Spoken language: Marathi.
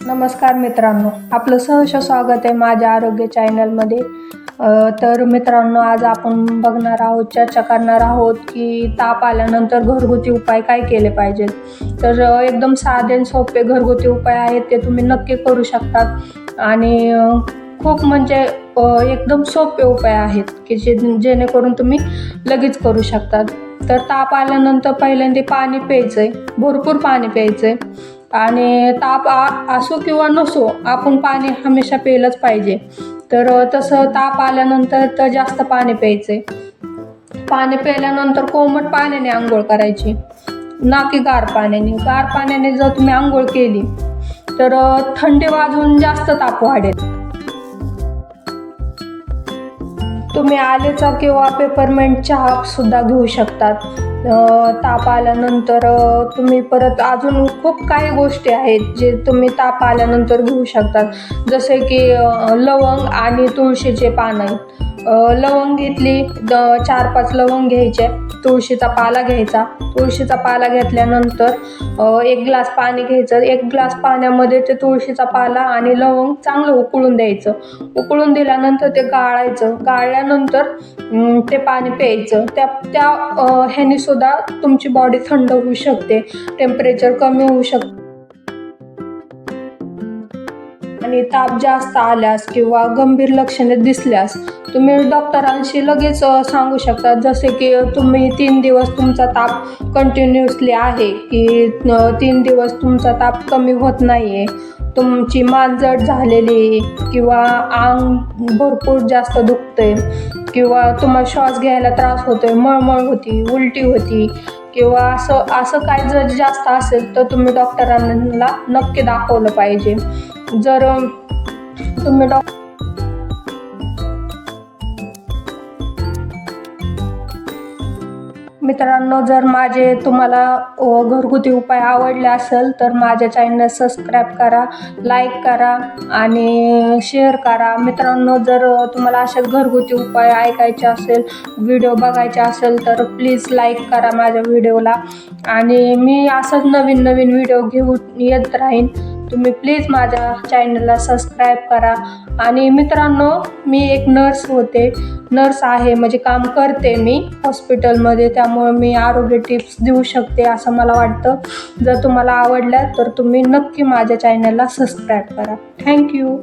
नमस्कार मित्रांनो, आपलं सहर्ष स्वागत आहे माझ्या आरोग्य चॅनलमध्ये। तर मित्रांनो, आज आपण बघणार आहोत, चर्चा करणार आहोत की ताप आल्यानंतर घरगुती उपाय काय केले पाहिजेत। तर एकदम साधे आणि सोपे घरगुती उपाय आहेत, ते तुम्ही नक्की करू शकतात आणि खूप म्हणजे एकदम सोपे उपाय आहेत की जेणेकरून तुम्ही लगेच करू शकतात। तर ताप आल्यानंतर पहिल्यांदा पाणी प्यायचंय, भरपूर पाणी प्यायचंय आणि ताप असो किंवा नसो, आपण पाणी हमेशा प्यायलंच पाहिजे। तर तसं ताप आल्यानंतर तर जास्त पाणी प्यायचंय। पाणी प्यायल्यानंतर कोमट पाण्याने आंघोळ करायची, ना की गार पाण्याने। गार पाण्याने जर तुम्ही आंघोळ केली तर थंडी वाजून जास्त ताप वाढेल। तुम्ही आलेचा किंवा पेपरमेंट चहा सुद्धा घेऊ शकतात। ताप आल्यानंतर तुम्ही परत अजून खूप काही गोष्टी आहेत जे तुम्ही ताप आल्यानंतर घेऊ शकतात, जसे की लवंग आणि तुळशीचे पानं। लवंग घेतली, 4-5 लवंग घ्यायचे, तुळशीचा पाला घ्यायचा। तुळशीचा पाला घेतल्यानंतर 1 ग्लास पाणी घ्यायचं। 1 ग्लास पाण्यामध्ये ते तुळशीचा पाला आणि लवंग चांगलं उकळून द्यायचं। उकळून दिल्यानंतर ते गाळायचं। गाळल्यानंतर ते पाणी प्यायचं। त्या ह्याने सुद्धा तुमची बॉडी थंड होऊ शकते, टेम्परेचर कमी होऊ शकते आणि ताप जास्त आल्यास किंवा गंभीर लक्षणे दिसल्यास तुम्ही डॉक्टरांशी लगेच सांगू शकता। जसे की तुम्ही 3 दिवस तुमचा ताप कंटिन्युअसली आहे की 3 दिवस तुमचा ताप कमी होत नाहीये, तुमची मान जड झालेली किंवा अंग भरपूर जास्त दुखतंय किंवा तुम्हाला श्वास घ्यायला त्रास होतोय, मळमळ होती, उलटी होती किंवा असं काय जर जास्त असेल तर तुम्ही डॉक्टरांना नक्की दाखवलं पाहिजे। जर तुम्ही मित्रांनो, जर माझे तुम्हाला घरगुती उपाय आवडले असेल तर माझ्या चॅनलला सबस्क्राईब करा, लाईक करा आणि शेअर करा। मित्रांनो, जर तुम्हाला असेच घरगुती उपाय ऐकायचे असेल, व्हिडिओ बघायचे असेल तर प्लीज लाईक करा माझ्या व्हिडिओला आणि मी असंच नवीन व्हिडिओ घेऊन येत राहीन। तुम्ही प्लीज माझ्या चॅनलला सबस्क्राईब करा। आणि मित्रांनो, मी एक नर्स आहे, म्हणजे काम करते मी हॉस्पिटलमध्ये, त्यामुळे मी आरोग्य टिप्स देऊ शकते असं मला वाटतं। जर तुम्हाला आवडल्या तर तुम्ही नक्की माझ्या चॅनलला सबस्क्राईब करा। थँक्यू।